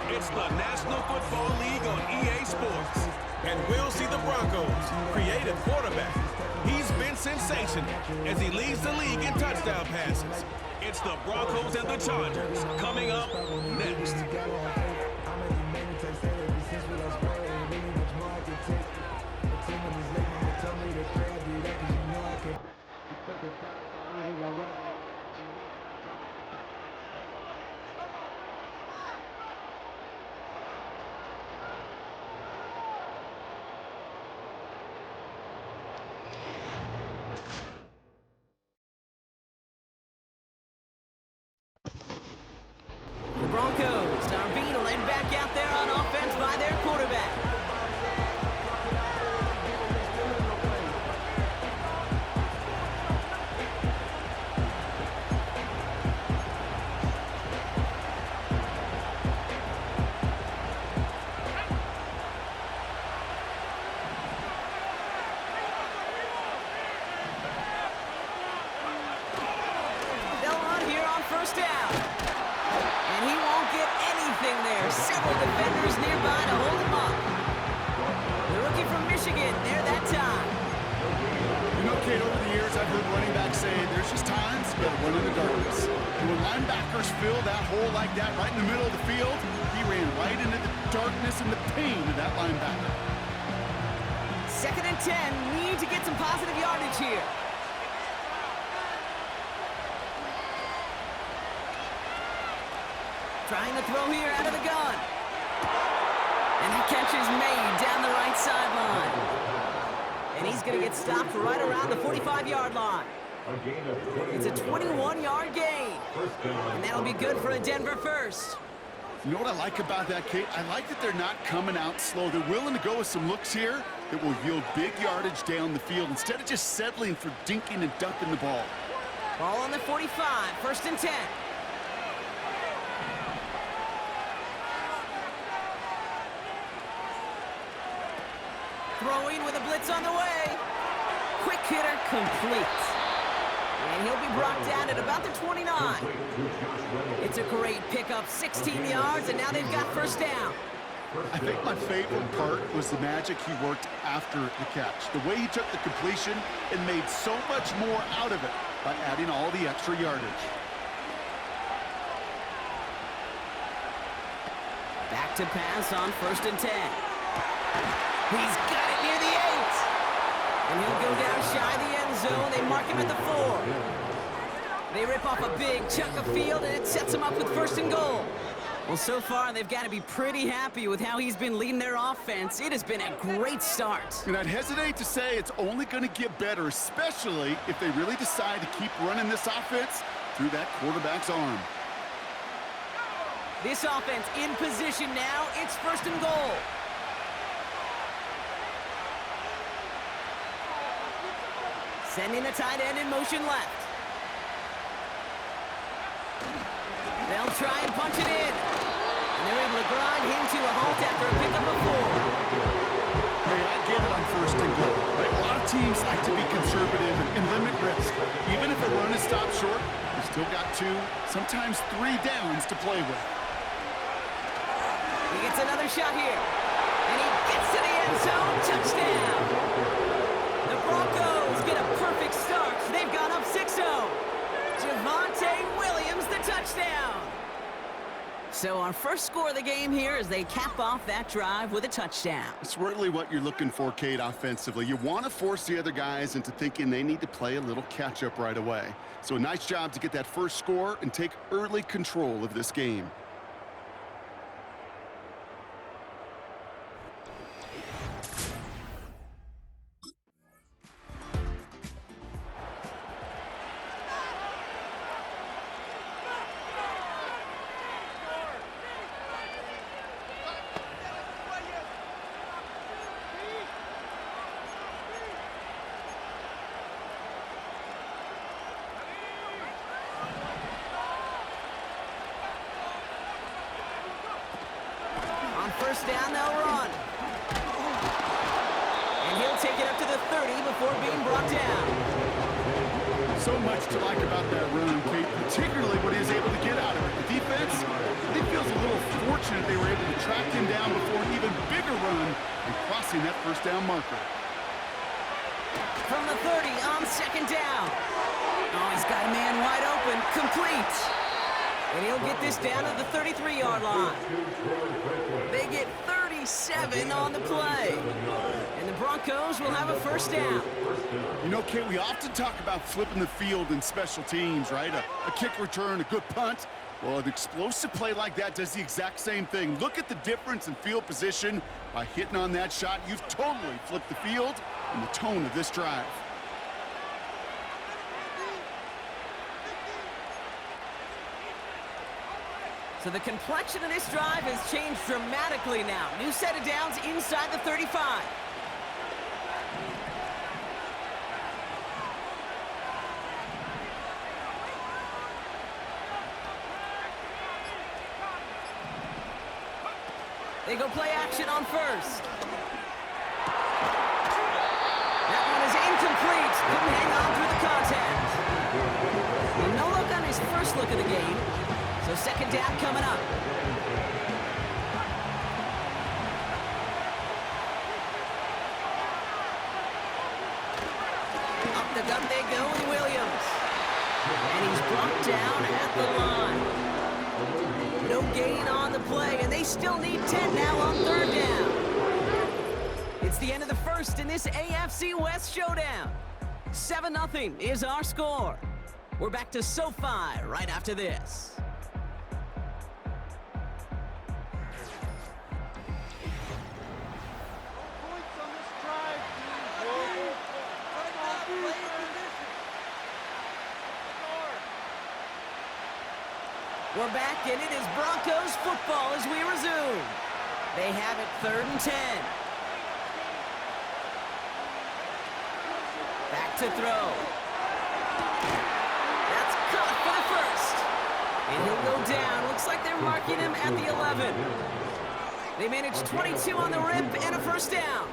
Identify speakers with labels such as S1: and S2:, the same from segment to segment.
S1: It's the National Football League on EA Sports. And we'll see the Broncos' creative quarterback. He's been sensational as he leads the league in touchdown passes. It's the Broncos and the Chargers coming up next.
S2: The Broncos are being led back out there on offense by their quarterback. They'll run here on first down. And he won't get anything there. Several defenders nearby to hold him up. The rookie from Michigan there that time.
S3: You know, Kate, over the years, I've heard running backs say there's just times you gotta run in the darkness. And when linebackers fill that hole like that right in the middle of the field, he ran right into the darkness and the pain of that linebacker.
S2: 2nd and 10. Need to get some positive yardage here. Trying to throw here out of the gun. And the catch is made down the right sideline. And he's going to get stopped right around the 45-yard line. It's a 21-yard gain. And that'll be good for a Denver first.
S3: You know what I like about that, Kate? I like that they're not coming out slow. They're willing to go with some looks here that will yield big yardage down the field instead of just settling for dinking and dunking the ball.
S2: Ball on the 45, 1st and 10. Throwing with a blitz on the way. Quick hitter complete. And he'll be brought down at about the 29. It's a great pickup, 16 yards, and now they've got first down.
S3: I think my favorite part was the magic he worked after the catch. The way he took the completion and made so much more out of it by adding all the extra yardage.
S2: Back to pass on 1st and 10. He's got it near the 8. And he'll go down shy of the end zone. They mark him at the 4. They rip off a big chunk of field, and it sets him up with 1st and goal. Well, so far, they've got to be pretty happy with how he's been leading their offense. It has been a great start.
S3: And I'd hesitate to say it's only going to get better, especially if they really decide to keep running this offense through that quarterback's arm.
S2: This offense in position now. It's 1st and goal. Sending the tight end in motion left. They'll try and punch it in. And they're able to grind him to a halt after a pickup of 4.
S3: Hey, I get it on 1st and goal. Right? A lot of teams like to be conservative and limit risk. Even if a run is stopped short, you've still got 2, sometimes 3 downs to play with.
S2: He gets another shot here. And he gets to the end zone. Touchdown. The Broncos get a perfect start. They've gone up 6-0. Javonte Williams, the touchdown. So our first score of the game here as they cap off that drive with a touchdown.
S3: It's really what you're looking for, Kate, offensively. You want to force the other guys into thinking they need to play a little catch-up right away. So a nice job to get that first score and take early control of this game.
S2: First down, they'll run. And he'll take it up to the 30 before being brought down.
S3: So much to like about that run, Kate, particularly what he was able to get out of it. The defense, I think, feels a little fortunate they were able approaching that first down marker.
S2: From the 30 on second down. Oh, he's got a man wide open. Complete. And he'll get this down to the 33-yard line. They get 37 on the play. And the Broncos will have a first down.
S3: You know, Kate, we often talk about flipping the field in special teams, right? A kick return, a good punt. Well, an explosive play like that does the exact same thing. Look at the difference in field position. By hitting on that shot, you've totally flipped the field and the tone of this drive.
S2: So the complexion of this drive has changed dramatically now. New set of downs inside the 35. They go play action on first. That one is incomplete. Couldn't hang on through the contact. And no look on his first look of the game. So second down coming up. Up the gut they go with Williams. And he's brought down at the line. No gain on the play, and they still need 10 now on third down. It's the end of the first in this AFC West showdown. 7-0 is our score. We're back to SoFi right after this. We're back, and it is Broncos football as we resume. They have it 3rd and 10. Back to throw. That's caught for the first. And he'll go down. Looks like they're marking him at the 11. They managed 22 on the rip and a first down.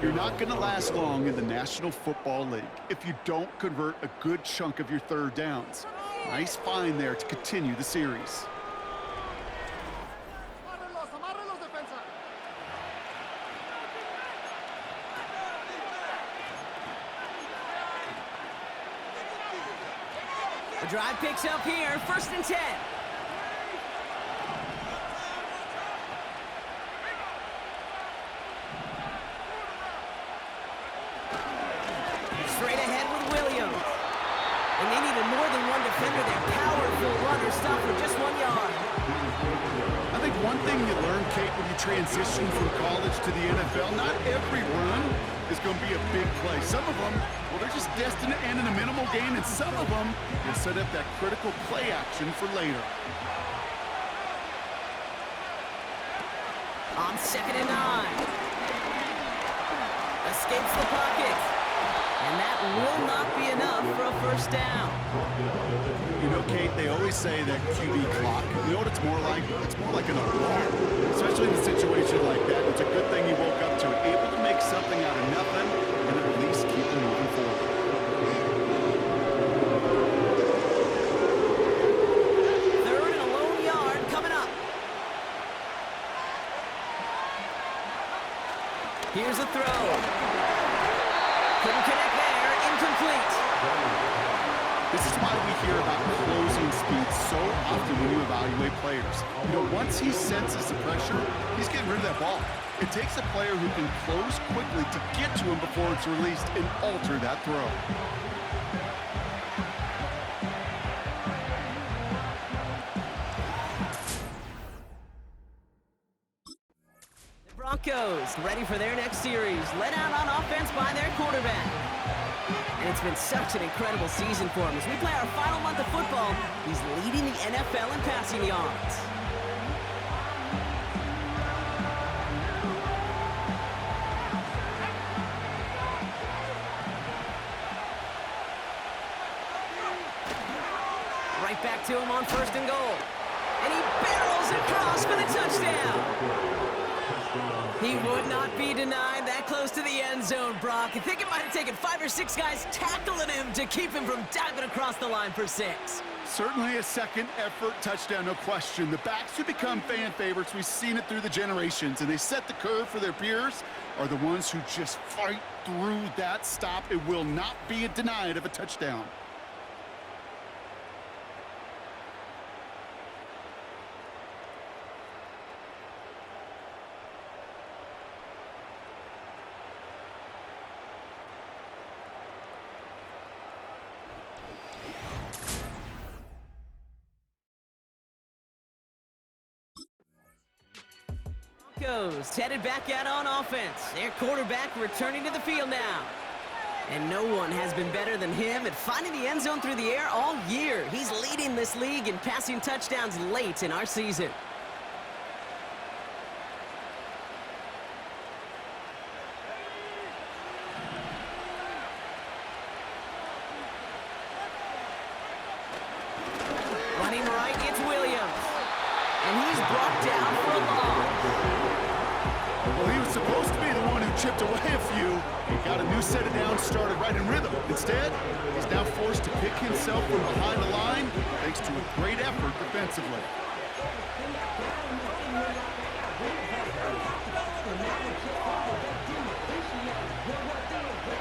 S3: You're not going to last long in the National Football League if you don't convert a good chunk of your third downs. Nice find there to continue the series.
S2: The drive picks up here, 1st and 10. Straight ahead with Williams. And they needed more than one defender. Their powerful runner stopped for just 1 yard.
S3: I think one thing you learn, Kate, when you transition from college to the NFL, not every run is going to be a big play. Some of them, well, they're just destined to end in a minimal gain, and some of them will set up that critical play action for later.
S2: On 2nd and 9. Escapes the pocket. And that will not be enough for a first down.
S3: You know, Kate, they always say that QB clock, you know what it's more like? It's more like an alarm, especially in a situation like that. It's a good thing he woke up to it, able to make something out of nothing and at least keep him moving forward.
S2: Third and a lone yard coming up. Here's a throw. Couldn't connect there. Incomplete.
S3: This is why we hear about closing speed so often when you evaluate players. You know, once he senses the pressure, he's getting rid of that ball. It takes a player who can close quickly to get to him before it's released and alter that throw.
S2: The Broncos ready for their next series. Led out on offense by their quarterback. And it's been such an incredible season for him. As we play our final month of football, he's leading the NFL in passing yards. Right back to him on 1st and goal. And he barrels across for the touchdown. He would not be denied that close to the end zone, Brock. I think it might have taken 5 or 6 guys tackling him to keep him from diving across the line for 6.
S3: Certainly a second-effort touchdown, no question. The backs who become fan favorites, we've seen it through the generations, and they set the curve for their peers, are the ones who just fight through that stop. It will not be denied of a touchdown.
S2: Goes headed back out on offense. Their quarterback returning to the field now. And no one has been better than him at finding the end zone through the air all year. He's leading this league in passing touchdowns late in our season. Running right, it's Williams. And he's brought down for a loss.
S3: Well, he was supposed to be the one who chipped away a few. He got a new set of downs started right in rhythm. Instead, he's now forced to pick himself from behind the line thanks to a great effort defensively.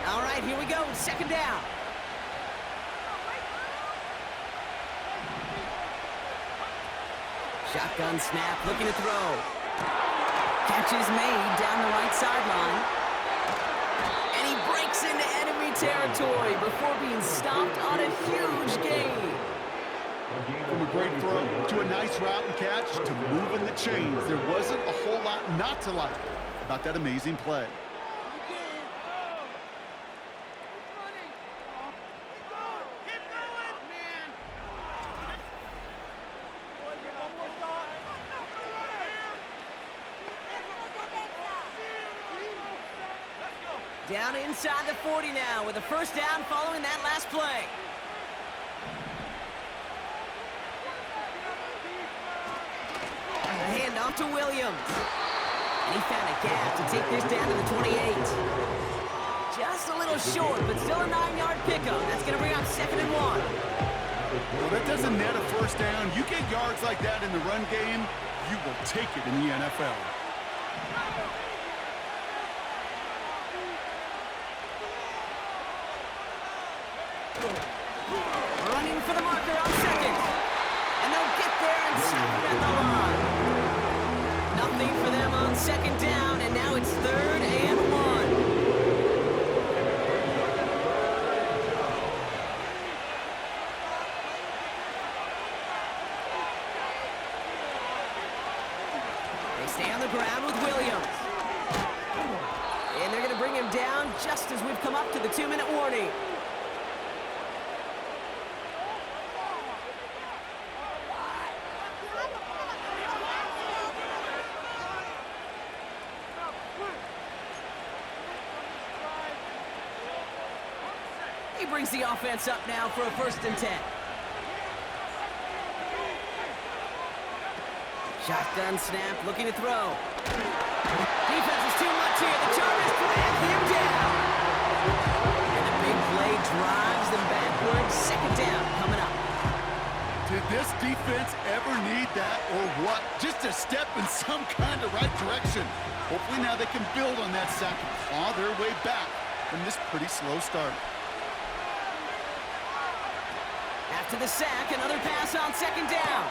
S2: All right, here we go. Second down. Shotgun snap, looking to throw. Catch is made down the right sideline. And he breaks into enemy territory before being stopped on a huge gain.
S3: From a great throw to a nice route and catch to moving the chains, there wasn't a whole lot not to like about that amazing play.
S2: Down inside the 40 now with a first down following that last play. A handoff to Williams. And he found a gap to take this down to the 28. Just a little short, but still a 9-yard pickup. That's going to bring up 2nd and 1.
S3: Well, that doesn't net a first down. You get yards like that in the run game, you will take it in the NFL.
S2: Running for the marker on 2nd. And they'll get there and stop him at the line. Nothing for them on 2nd down, and now it's 3rd and 1. They stay on the ground with Williams. And they're going to bring him down just as we've come up to the 2-minute warning. He brings the offense up now for a 1st and 10. Shotgun snap, looking to throw. Defense is too much here. The Chargers drag him down. And the big play drives them backwards. 2nd down coming up.
S3: Did this defense ever need that or what? Just a step in some kind of right direction. Hopefully now they can build on that sack and claw their way back from this pretty slow start.
S2: After the sack, another pass on 2nd down.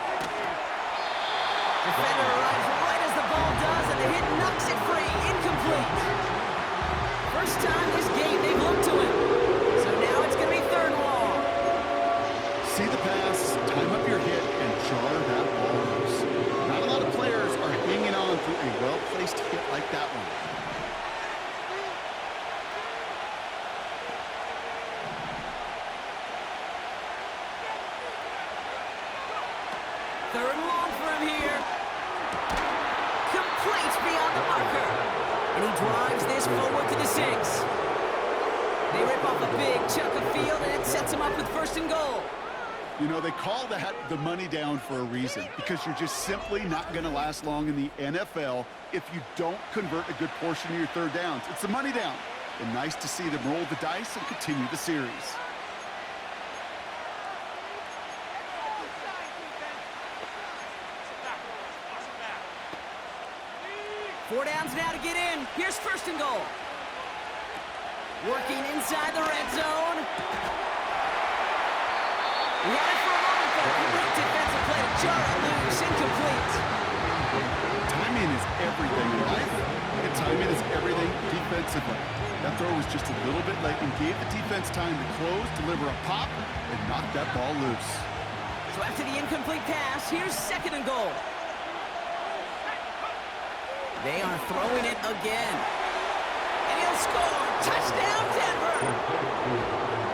S2: Defender arrives right as the ball does, and the hit knocks it free. Incomplete. First time this game they've looked to him. So now it's going to be 3rd and long.
S3: See the pass, time up your hit, and jar that ball loose. Not a lot of players are hanging on to a well-placed hit like that one.
S2: Third and long for him here. Complete beyond the marker. And he drives this forward to the 6. They rip off a big chunk of field, and it sets him up with 1st and goal.
S3: You know, they call that the money down for a reason, because you're just simply not going to last long in the NFL if you don't convert a good portion of your third downs. It's the money down. And nice to see them roll the dice and continue the series.
S2: Four downs now to get in. Here's first and goal. Working inside the red zone. He had it for a moment, but a great defensive play to jar it loose. Incomplete.
S3: Timing is everything in life, and timing is everything defensively. That throw was just a little bit late and gave the defense time to close, deliver a pop, and knock that ball loose.
S2: So after the incomplete pass, here's second and goal. They are throwing it again. And he'll score. Touchdown, Denver.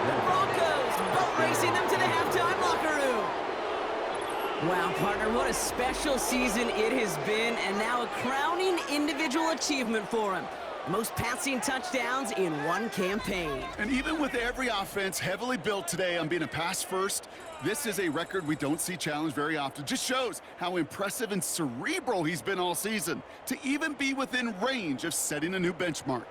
S2: The Broncos boat racing them to the halftime locker room. Wow, partner, what a special season it has been, and now a crowning individual achievement for him. Most passing touchdowns in one campaign.
S3: And even with every offense heavily built today on being a pass first, this is a record we don't see challenged very often. Just shows how impressive and cerebral he's been all season to even be within range of setting a new benchmark.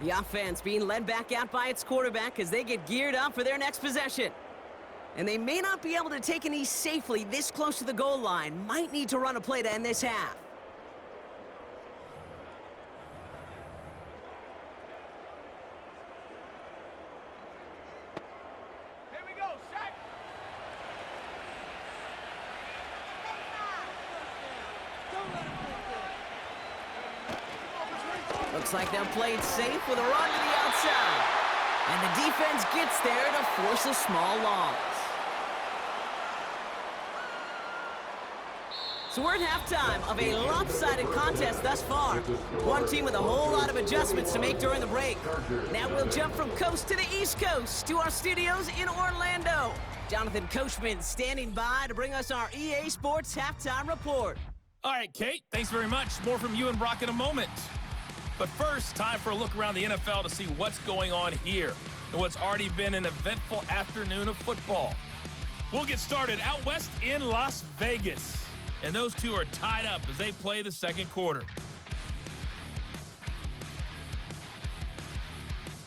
S2: The offense being led back out by its quarterback as they get geared up for their next possession. And they may not be able to take a knee safely this close to the goal line. Might need to run a play to end this half.
S4: Here we go, set.
S2: Looks like they're playing safe with a run to the outside. And the defense gets there to force a small loss. So we're at halftime of a lopsided contest thus far. One team with a whole lot of adjustments to make during the break. Now we'll jump from coast to the East Coast to our studios in Orlando. Jonathan Coachman standing by to bring us our EA Sports halftime report.
S5: All right, Kate, thanks very much. More from you and Brock in a moment. But first, time for a look around the NFL to see what's going on here and what's already been an eventful afternoon of football. We'll get started out west in Las Vegas. And those two are tied up as they play the second quarter.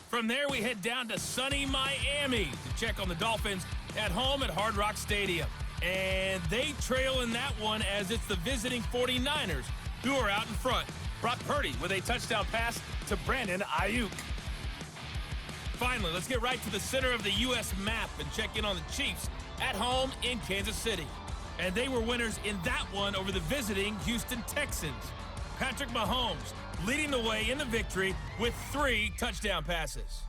S5: From there, we head down to sunny Miami to check on the Dolphins at home at Hard Rock Stadium. And they trail in that one as it's the visiting 49ers who are out in front. Brock Purdy with a touchdown pass to Brandon Ayuk. Finally, let's get right to the center of the U.S. map and check in on the Chiefs at home in Kansas City. And they were winners in that one over the visiting Houston Texans. Patrick Mahomes leading the way in the victory with 3 touchdown passes.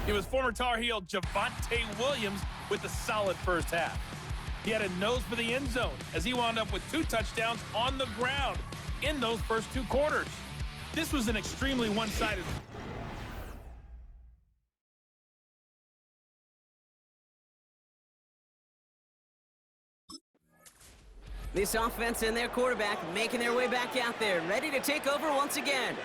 S5: It was former Tar Heel Javonte Williams with a solid first half. He had a nose for the end zone as he wound up with 2 touchdowns on the ground in those first 2 quarters. This was an extremely one-sided.
S2: This offense and their quarterback making their way back out there, ready to take over once again.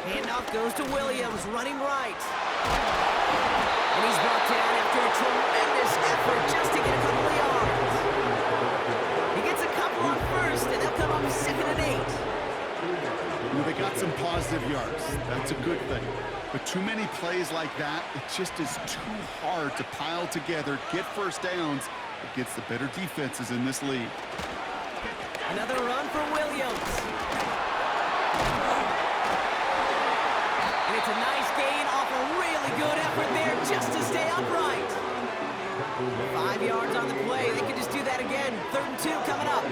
S2: Handoff goes to Williams, running right. And he's brought down after a tremendous effort just to get a couple of yards. He gets a couple on first, and they'll come up 2nd and 8.
S3: You know, they got some positive yards. That's a good thing. But too many plays like that, it just is too hard to pile together, get first downs against the better defenses in this league.
S2: Another run for Williams. And it's a nice gain off a really good effort there just to stay upright. 5 yards on the play. They could just do that again. 3rd and 2 coming up.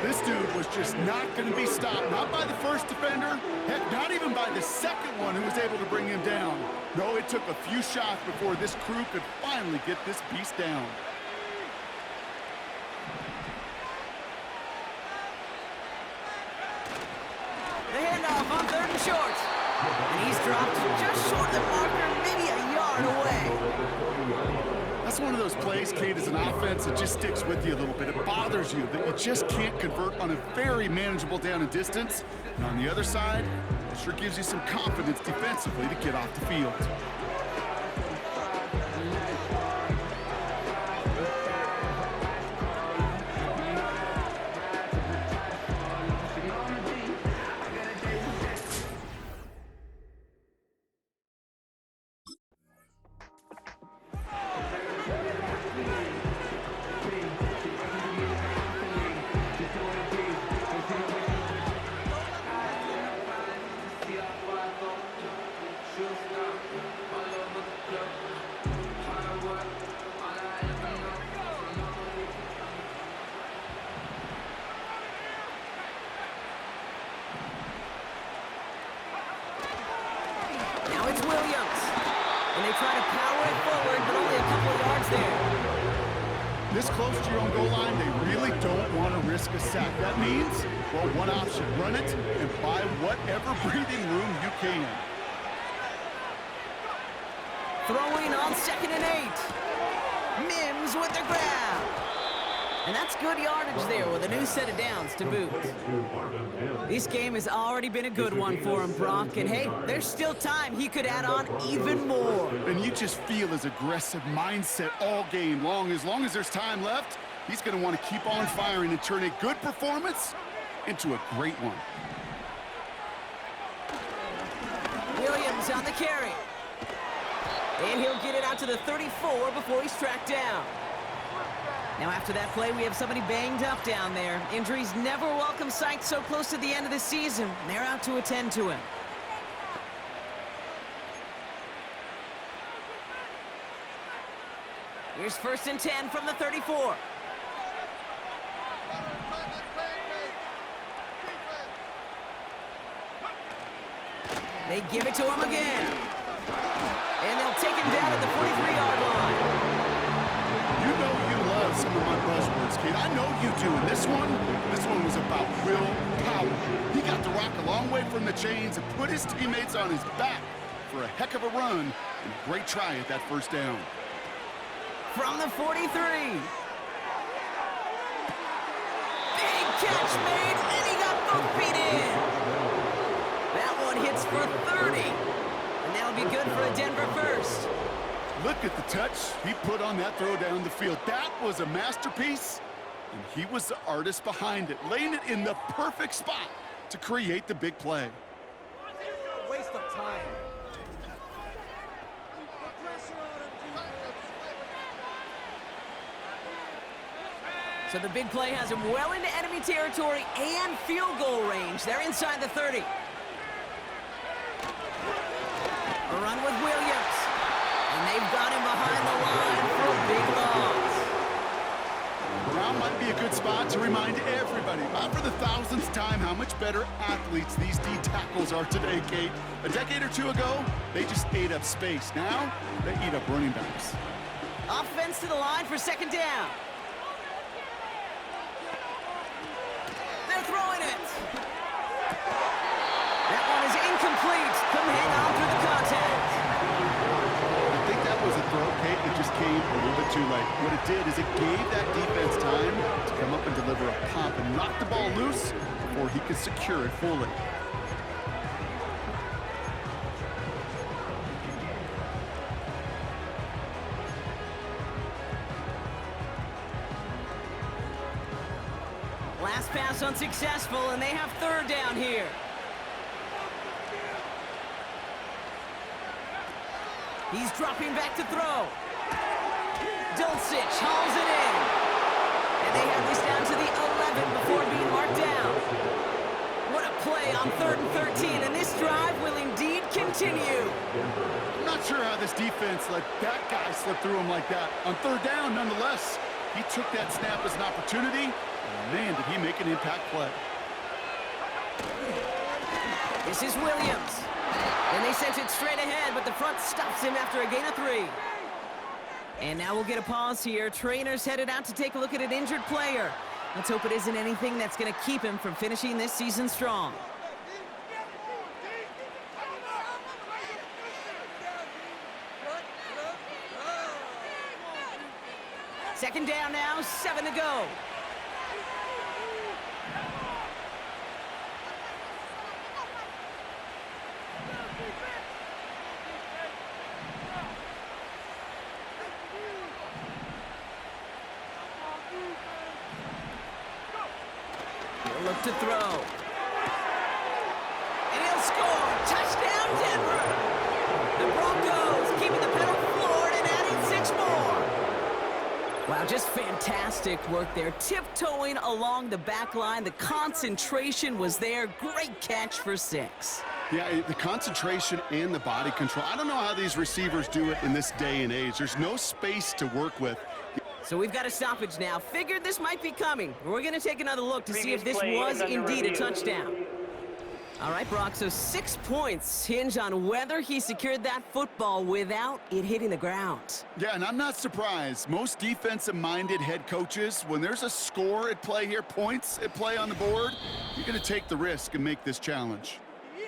S3: This This dude was just not going to be stopped, not by the first defender, heck, not even by the second one who was able to bring him down. No, it took a few shots before this crew could finally get this beast down.
S2: The handoff on 3rd and short. And he's dropped just short of the marker, maybe a yard away.
S3: That's one of those plays, Kate, as an offense, it just sticks with you a little bit. It bothers you that you just can't convert on a very manageable down and distance. And on the other side, it sure gives you some confidence defensively to get off the field. This close to your own goal line, they really don't want to risk a sack. That means, well, one option, run it and buy whatever breathing room you can.
S2: Throwing on 2nd and 8. Mims with the grab. And that's good yardage there with a new set of downs to boot. This game has already been a good one for him, Brock. And hey, there's still time he could add on even more.
S3: And you just feel his aggressive mindset all game long. As long as there's time left, he's going to want to keep on firing and turn a good performance into a great one.
S2: Williams on the carry. And he'll get it out to the 34 before he's tracked down. Now after that play, we have somebody banged up down there. Injuries never a welcome sight so close to the end of the season. They're out to attend to him. Here's 1st and 10 from the 34. They give it to him again. And they'll take him down at the 43-yard line.
S3: You know you love some of my buzzwords, kid. I know you do. And this one was about will power. He got the rock a long way from the chains and put his teammates on his back for a heck of a run and a great try at that 1st down.
S2: From the 43. Big catch made, and he got both feet in. That one hits for 30. And that'll be good for a Denver first.
S3: Look at the touch he put on that throw down the field. That was a masterpiece, and he was the artist behind it, laying it in the perfect spot to create the big play.
S4: Waste of time.
S2: So the big play has him well into enemy territory and field goal range. They're inside the 30. A run with Williams. And they've got him behind the line for a big loss.
S3: Brown might be a good spot to remind everybody, not for the 1000th time, how much better athletes these D tackles are today, Kate. A decade or two ago, they just ate up space. Now, they eat up running backs.
S2: Offense to the line for 2nd down. They're throwing it. That one is incomplete. Couldn't hang on through the contact.
S3: I think that was a throw, Kate, that just came a little bit too late. What it did is it gave that defense time to come up and deliver a pump and knock the ball loose before he could secure it fully.
S2: Last pass unsuccessful, and they have 3rd down here. He's dropping back to throw. Dulcich hauls it in. And they have this down to the 11 before being marked down. What a play on 3rd and 13, and this drive will indeed continue.
S3: I'm not sure how this defense let that guy slip through him like that. On 3rd down, nonetheless, He took that snap as an opportunity, and man, did he make an impact play.
S2: This is Williams. And they sent it straight ahead, but the front stops him after a gain of 3. And now we'll get a pause here. Trainers headed out to take a look at an injured player. Let's hope it isn't anything that's going to keep him from finishing this season strong. Second down now, 7 to go. He'll look to throw. And he'll score. Touchdown, Denver. The Broncos keeping the pedal floored and adding 6 more. Wow, just fantastic work there. Tiptoeing along the back line. The concentration was there. Great catch for 6.
S3: Yeah, the concentration and the body control. I don't know how these receivers do it in this day and age. There's no space to work with.
S2: So we've got a stoppage now. Figured this might be coming. We're going to take another look to see if this was indeed a touchdown. All right, Brock, so 6 points hinge on whether he secured that football without it hitting the ground.
S3: Yeah, and I'm not surprised. Most defensive-minded head coaches, when there's a score at play here, points at play on the board, you're going to take the risk and make this challenge.
S4: Yeah,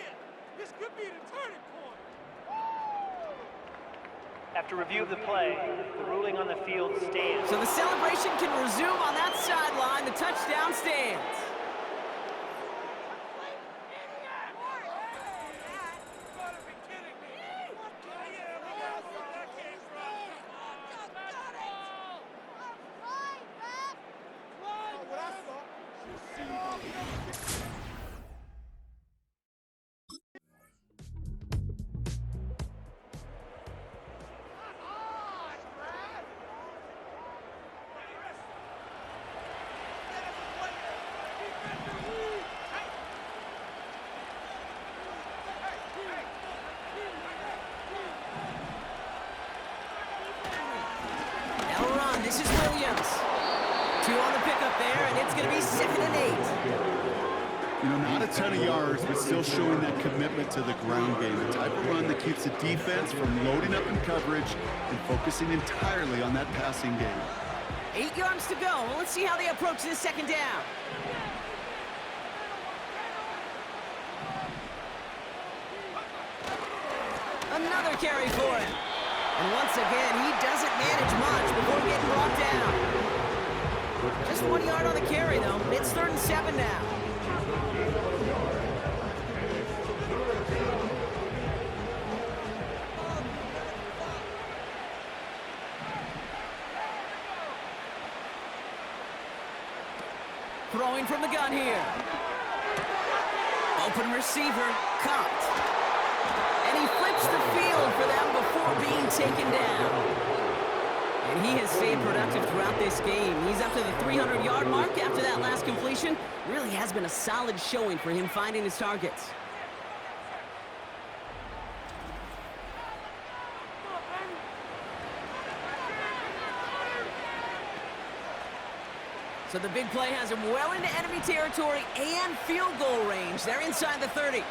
S4: this could be the turning point.
S6: After review of the play, the ruling on the field stands.
S2: So the celebration can resume on that sideline. The touchdown stands. This is Williams. 2 on the pickup there, and it's going to be 2nd and 8.
S3: You know, not a ton of yards, but still showing that commitment to the ground game. The type of run that keeps the defense from loading up in coverage and focusing entirely on that passing game.
S2: 8 yards to go. Well, let's see how they approach this 2nd down. Another carry for him. And once again, he doesn't manage much before getting brought down. Just 1 yard on the carry, though. It's 3rd and 7 now. Throwing from the gun here. Open receiver, caught. And he flips the field for them before being taken down. And he has stayed productive throughout this game. He's up to the 300-yard mark after that last completion. Really has been a solid showing for him finding his targets. So the big play has him well into enemy territory and field goal range. They're inside the 30.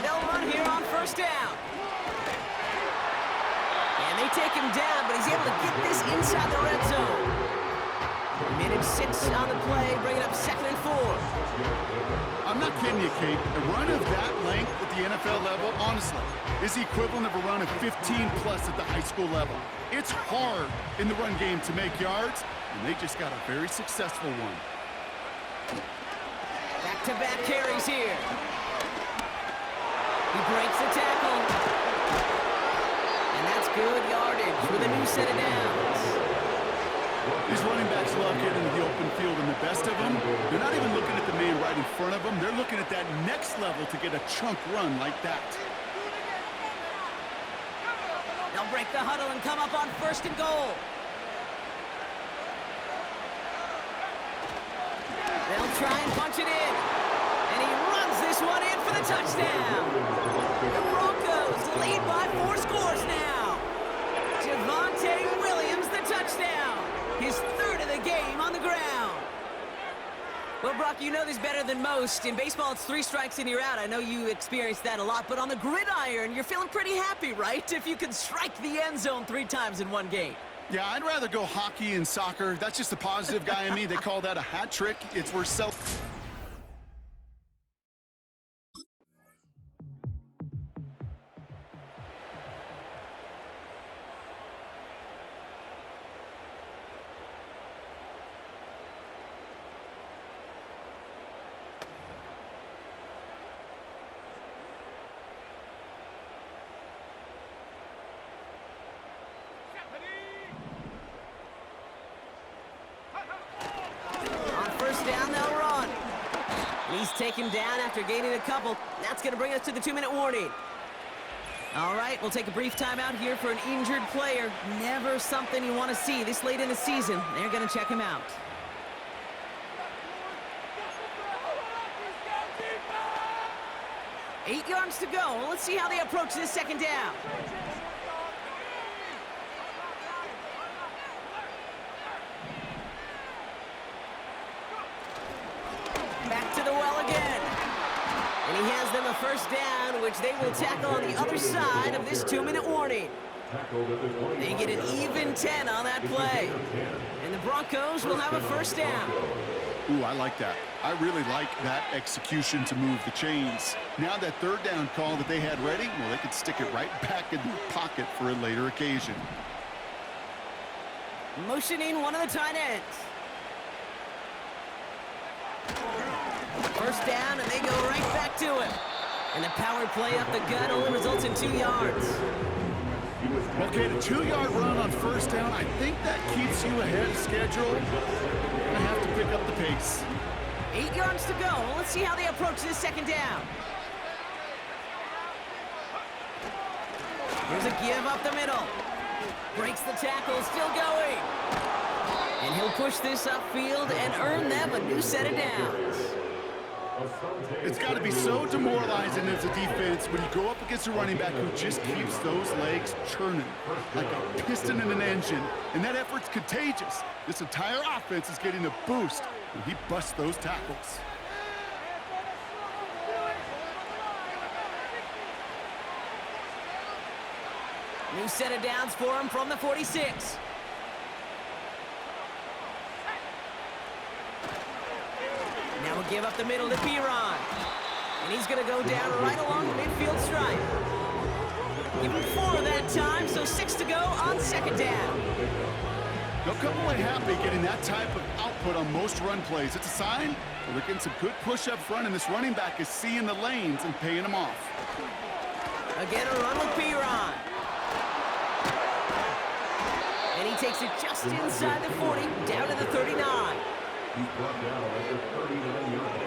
S2: They'll run here on 1st down. And they take him down, but he's able to get this inside the red zone. Minute 6 on the play, bring it up 2nd and 4.
S3: I'm not kidding you, Kate. A run of that length at the NFL level, honestly, is the equivalent of a run of 15-plus at the high school level. It's hard in the run game to make yards, and they just got a very successful one.
S2: Back-to-back carries here. He breaks the tackle. And that's good yardage with a new set of downs.
S3: These running backs love getting into the open field, and the best of them, they're not even looking at the man right in front of them. They're looking at that next level to get a chunk run like that.
S2: They'll break the huddle and come up on 1st and goal. They'll try and punch it in. And he runs this one in for the touchdown. The Broncos lead by 4 scores now. Javonte Williams, the touchdown. His third of the game on the ground. Well, Brock, you know this better than most. In baseball, it's 3 strikes and you're out. I know you experienced that a lot, but on the gridiron, you're feeling pretty happy, right? If you can strike the end zone 3 times in one game.
S3: Yeah, I'd rather go hockey and soccer. That's just the positive guy in me. They call that a hat trick. It's where
S2: Down, they'll run. He's taken down after gaining a couple. That's going to bring us to the 2-minute warning. All right, we'll take a brief timeout here for an injured player. Never something you want to see this late in the season. They're going to check him out. 8 yards to go. Let's see how they approach this second down. Back to the well again. And he has them a first down, which they will tackle on the other side of this 2-minute warning. They get an even 10 on that play. And the Broncos will have a first down.
S3: Ooh, I like that. I really like that execution to move the chains. Now that third down call that they had ready, well, they could stick it right back in their pocket for a later occasion.
S2: Motioning one of the tight ends. First down, and they go right back to it. And the power play up the gut only results in 2 yards.
S3: Okay, the 2-yard run on first down, I think that keeps you ahead of schedule. You're going to have to pick up the pace.
S2: 8 yards to go. Let's see how they approach this second down. Here's a give up the middle. Breaks the tackle, still going. And he'll push this upfield and earn them a new set of downs.
S3: It's got to be so demoralizing as a defense when you go up against a running back who just keeps those legs churning like a piston in an engine. And that effort's contagious. This entire offense is getting a boost when he busts those tackles.
S2: New set of downs for him from the 46. Now we'll give up the middle to Piron. And he's going to go down right along the midfield stripe. Give him 4 that time, so 6 to go on second down.
S3: They'll come away happy getting that type of output on most run plays. It's a sign that they're getting some good push up front, and this running back is seeing the lanes and paying them off.
S2: Again, a run with Piron. And he takes it just inside the 40, down to the 39.
S7: He's brought down at the 39-yard line.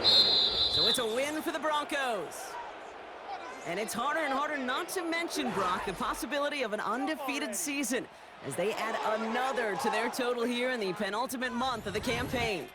S2: So it's a win for the Broncos. And it's harder and harder not to mention, Brock, the possibility of an undefeated season as they add another to their total here in the penultimate month of the campaign.